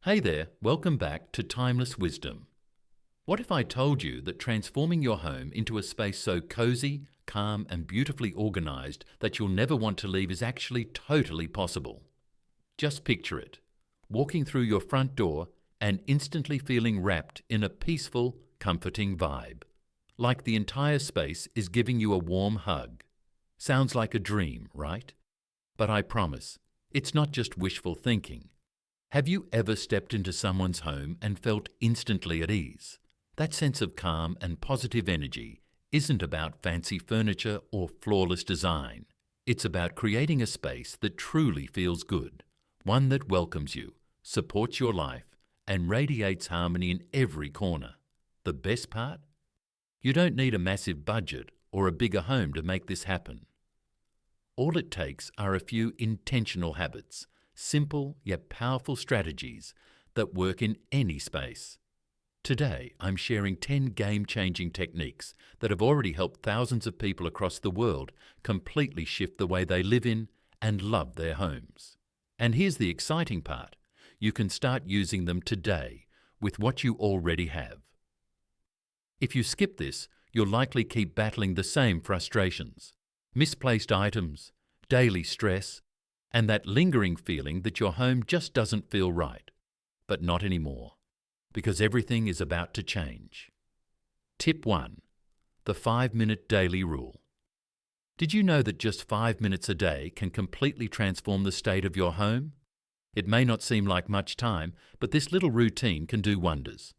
Hey there, welcome back to Timeless Wisdom. What if I told you that transforming your home into a space so cozy, calm, and beautifully organized that you'll never want to leave is actually totally possible? Just picture it, walking through your front door and instantly feeling wrapped in a peaceful, comforting vibe. Like the entire space is giving you a warm hug. Sounds like a dream, right? But I promise, it's not just wishful thinking. Have you ever stepped into someone's home and felt instantly at ease? That sense of calm and positive energy isn't about fancy furniture or flawless design. It's about creating a space that truly feels good, one that welcomes you, supports your life, and radiates harmony in every corner. The best part? You don't need a massive budget or a bigger home to make this happen. All it takes are a few intentional habits, simple yet powerful strategies that work in any space. Today, I'm sharing 10 game-changing techniques that have already helped thousands of people across the world completely shift the way they live in and love their homes. And here's the exciting part. You can start using them today with what you already have. If you skip this, you'll likely keep battling the same frustrations. Misplaced items, daily stress, and that lingering feeling that your home just doesn't feel right. But not anymore, because everything is about to change. Tip 1. The 5-minute daily rule. Did you know that just 5 minutes a day can completely transform the state of your home? It may not seem like much time, but this little routine can do wonders.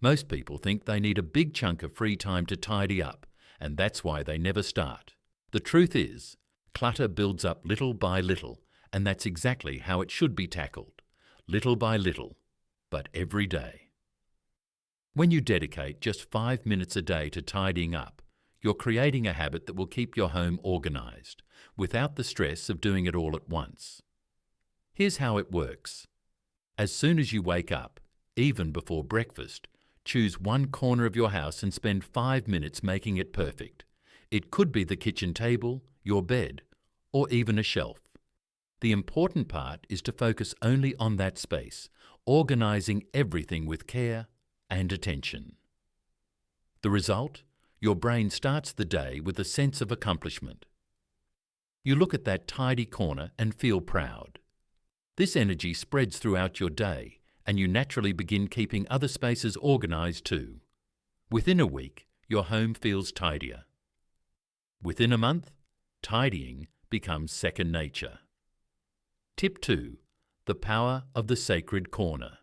Most people think they need a big chunk of free time to tidy up, and that's why they never start. The truth is, clutter builds up little by little, and that's exactly how it should be tackled. Little by little, but every day. When you dedicate just 5 minutes a day to tidying up, you're creating a habit that will keep your home organized, without the stress of doing it all at once. Here's how it works. As soon as you wake up, even before breakfast, choose one corner of your house and spend 5 minutes making it perfect. It could be the kitchen table, your bed, or even a shelf. The important part is to focus only on that space, organizing everything with care and attention. The result? Your brain starts the day with a sense of accomplishment. You look at that tidy corner and feel proud. This energy spreads throughout your day, and you naturally begin keeping other spaces organized too. Within a week, your home feels tidier. Within a month, tidying becomes second nature. Tip 2. The power of the sacred corner.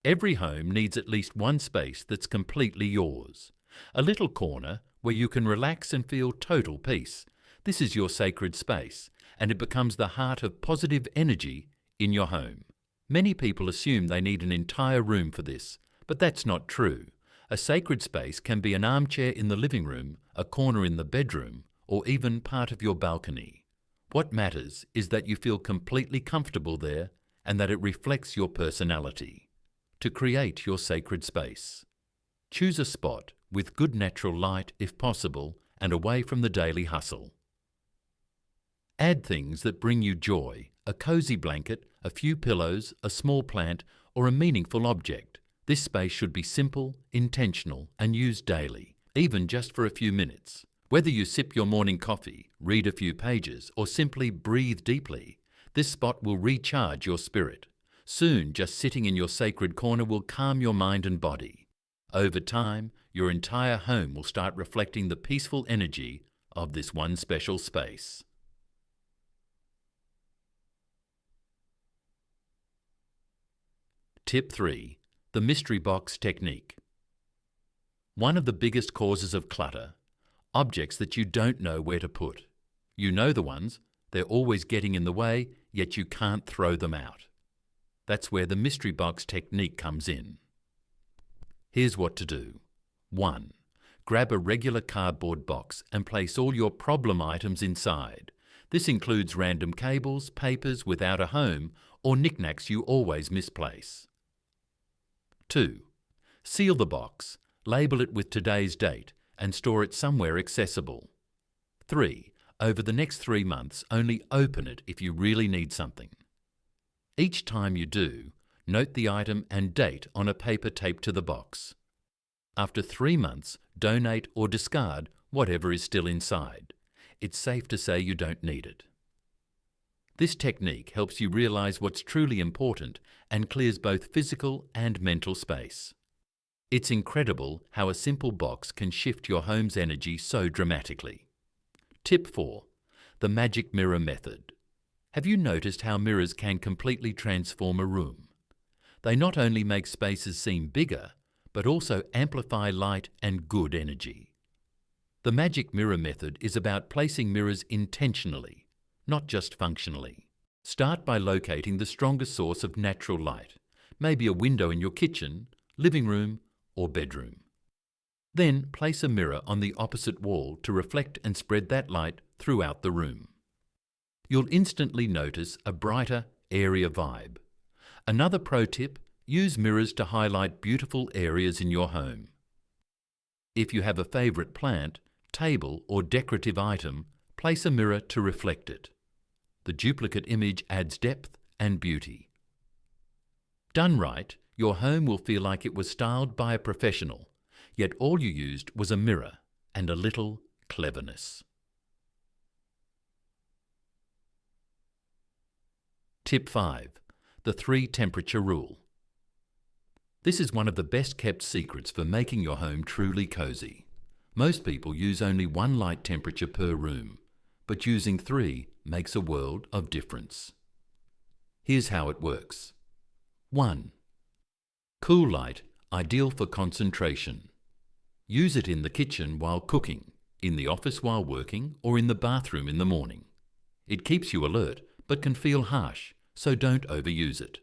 Every home needs at least one space that's completely yours. A little corner where you can relax and feel total peace. This is your sacred space, and it becomes the heart of positive energy in your home. Many people assume they need an entire room for this, but that's not true. A sacred space can be an armchair in the living room, a corner in the bedroom, or even part of your balcony. What matters is that you feel completely comfortable there and that it reflects your personality. To create your sacred space, choose a spot with good natural light if possible and away from the daily hustle. Add things that bring you joy, a cozy blanket, a few pillows, a small plant, or a meaningful object. This space should be simple, intentional, and used daily, even just for a few minutes. Whether you sip your morning coffee, read a few pages, or simply breathe deeply, this spot will recharge your spirit. Soon, just sitting in your sacred corner will calm your mind and body. Over time, your entire home will start reflecting the peaceful energy of this one special space. Tip 3. The mystery box technique. One of the biggest causes of clutter, objects that you don't know where to put. You know the ones, they're always getting in the way, yet you can't throw them out. That's where the mystery box technique comes in. Here's what to do. 1. Grab a regular cardboard box and place all your problem items inside. This includes random cables, papers without a home, or knickknacks you always misplace. 2. Seal the box, label it with today's date, and store it somewhere accessible. 3. Over the next 3 months, only open it if you really need something. Each time you do, Note the item and date on a paper taped to the box. After 3 months, donate or discard whatever is still inside. It's safe to say you don't need it. This technique helps you realize what's truly important and clears both physical and mental space. It's incredible how a simple box can shift your home's energy so dramatically. Tip 4. The magic mirror method. Have you noticed how mirrors can completely transform a room? They not only make spaces seem bigger, but also amplify light and good energy. The magic mirror method is about placing mirrors intentionally, not just functionally. Start by locating the strongest source of natural light, maybe a window in your kitchen, living room, or bedroom. Then place a mirror on the opposite wall to reflect and spread that light throughout the room. You'll instantly notice a brighter, airier vibe. Another pro tip: use mirrors to highlight beautiful areas in your home. If you have a favourite plant, table, or decorative item, place a mirror to reflect it. The duplicate image adds depth and beauty. Done right, your home will feel like it was styled by a professional, yet all you used was a mirror and a little cleverness. Tip 5. The 3 temperature rule. This is one of the best kept secrets for making your home truly cozy. Most people use only 1 light temperature per room, but using 3 makes a world of difference. Here's how it works. 1. Cool light, ideal for concentration. Use it in the kitchen while cooking, in the office while working, or in the bathroom in the morning. It keeps you alert, but can feel harsh, so don't overuse it.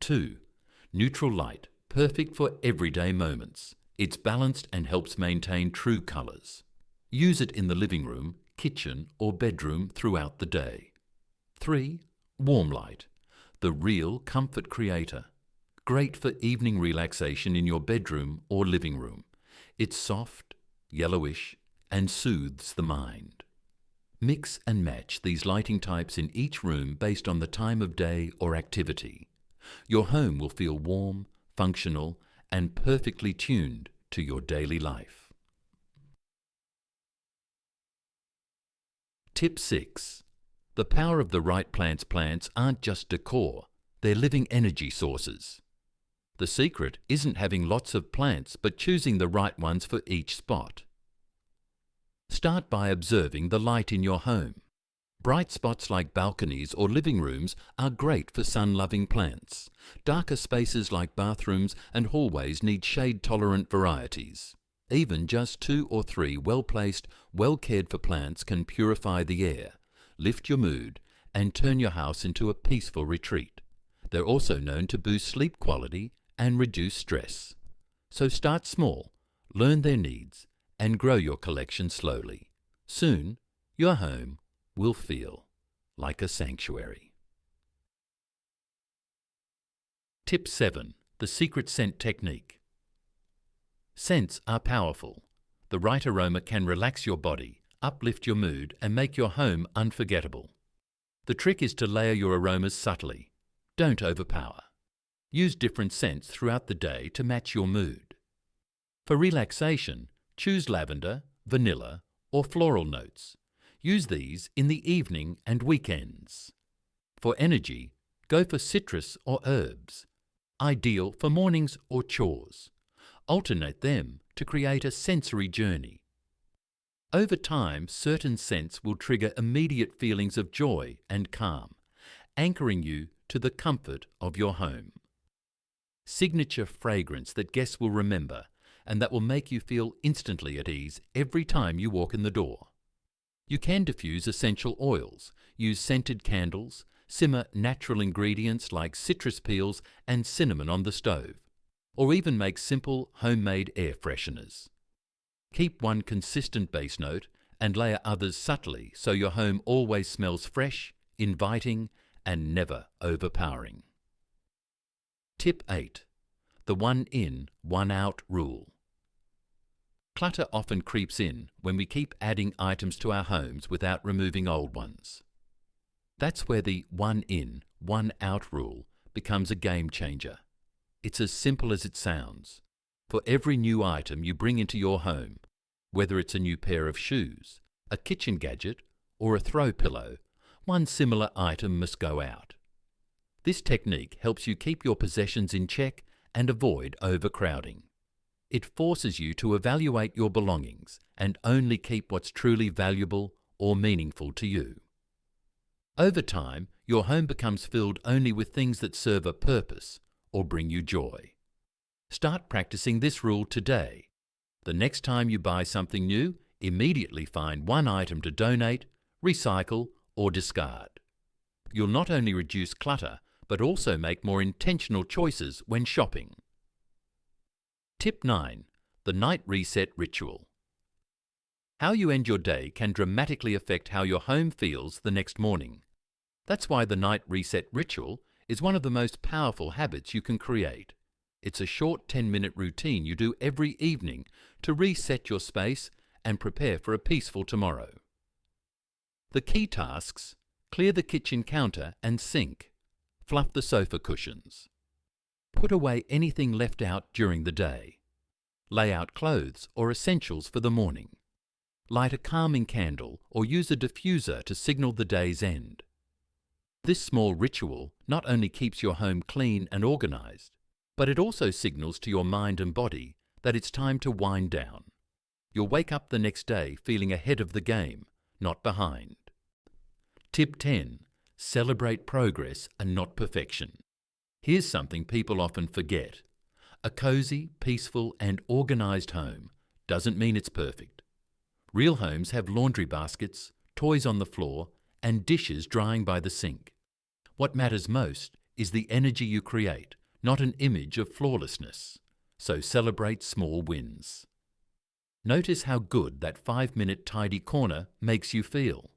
2. Neutral light, perfect for everyday moments. It's balanced and helps maintain true colours. Use it in the living room, kitchen, or bedroom throughout the day. 3. Warm light, the real comfort creator. Great for evening relaxation in your bedroom or living room. It's soft, yellowish, and soothes the mind. Mix and match these lighting types in each room based on the time of day or activity. Your home will feel warm, functional, and perfectly tuned to your daily life. Tip 6. The power of the right plants. Plants aren't just decor, they're living energy sources. The secret isn't having lots of plants, but choosing the right ones for each spot. Start by observing the light in your home. Bright spots like balconies or living rooms are great for sun-loving plants. Darker spaces like bathrooms and hallways need shade-tolerant varieties. Even just 2 or 3 well-placed, well-cared-for plants can purify the air, lift your mood, and turn your house into a peaceful retreat. They're also known to boost sleep quality and reduce stress. So start small, learn their needs, and grow your collection slowly. Soon, your home will feel like a sanctuary. Tip 7. The secret scent technique. Scents are powerful. The right aroma can relax your body, uplift your mood, and make your home unforgettable. The trick is to layer your aromas subtly. Don't overpower. Use different scents throughout the day to match your mood. For relaxation, choose lavender, vanilla, or floral notes. Use these in the evening and weekends. For energy, go for citrus or herbs, ideal for mornings or chores. Alternate them to create a sensory journey. Over time, certain scents will trigger immediate feelings of joy and calm, anchoring you to the comfort of your home. Signature fragrance that guests will remember and that will make you feel instantly at ease every time you walk in the door. You can diffuse essential oils, use scented candles, simmer natural ingredients like citrus peels and cinnamon on the stove, or even make simple homemade air fresheners. Keep one consistent base note and layer others subtly so your home always smells fresh, inviting, and never overpowering. Tip 8. The 1 in, 1 out rule. Clutter often creeps in when we keep adding items to our homes without removing old ones. That's where the 1 in, 1 out rule becomes a game changer. It's as simple as it sounds. For every new item you bring into your home, whether it's a new pair of shoes, a kitchen gadget, or a throw pillow, one similar item must go out. This technique helps you keep your possessions in check and avoid overcrowding. It forces you to evaluate your belongings and only keep what's truly valuable or meaningful to you. Over time, your home becomes filled only with things that serve a purpose or bring you joy. Start practicing this rule today. The next time you buy something new, immediately find one item to donate, recycle, or discard. You'll not only reduce clutter, but also make more intentional choices when shopping. Tip 9. The Night Reset Ritual. How you end your day can dramatically affect how your home feels the next morning. That's why the Night Reset Ritual is one of the most powerful habits you can create. It's a short 10-minute routine you do every evening to reset your space and prepare for a peaceful tomorrow. The key tasks: clear the kitchen counter and sink, fluff the sofa cushions, put away anything left out during the day, lay out clothes or essentials for the morning, light a calming candle or use a diffuser to signal the day's end. This small ritual not only keeps your home clean and organized, but it also signals to your mind and body that it's time to wind down. You'll wake up the next day feeling ahead of the game, not behind. Tip 10. Celebrate progress and not perfection. Here's something people often forget. A cozy, peaceful, and organized home doesn't mean it's perfect. Real homes have laundry baskets, toys on the floor, and dishes drying by the sink. What matters most is the energy you create, not an image of flawlessness. So celebrate small wins. Notice how good that 5-minute tidy corner makes you feel.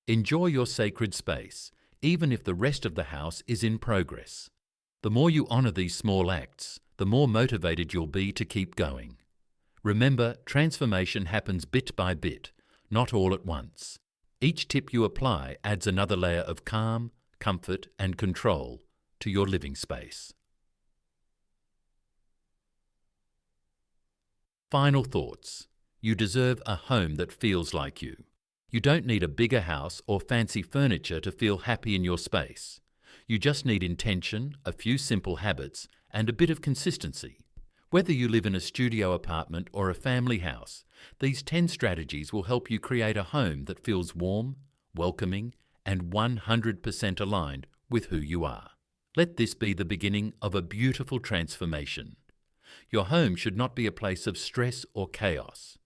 Enjoy your sacred space, even if the rest of the house is in progress. The more you honor these small acts, the more motivated you'll be to keep going. Remember, transformation happens bit by bit, not all at once. Each tip you apply adds another layer of calm, comfort, and control to your living space. Final thoughts. You deserve a home that feels like you. You don't need a bigger house or fancy furniture to feel happy in your space. You just need intention, a few simple habits, and a bit of consistency. Whether you live in a studio apartment or a family house, these 10 strategies will help you create a home that feels warm, welcoming, and 100% aligned with who you are. Let this be the beginning of a beautiful transformation. Your home should not be a place of stress or chaos.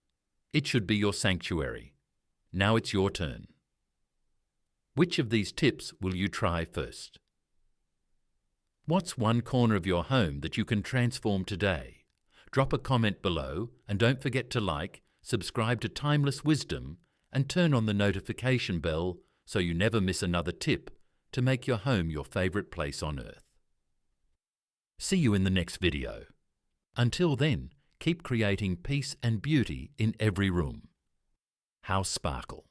It should be your sanctuary. Now it's your turn. Which of these tips will you try first? What's one corner of your home that you can transform today? Drop a comment below and don't forget to like, subscribe to Timeless Wisdom and turn on the notification bell so you never miss another tip to make your home your favorite place on earth. See you in the next video. Until then, keep creating peace and beauty in every room. House Sparkle.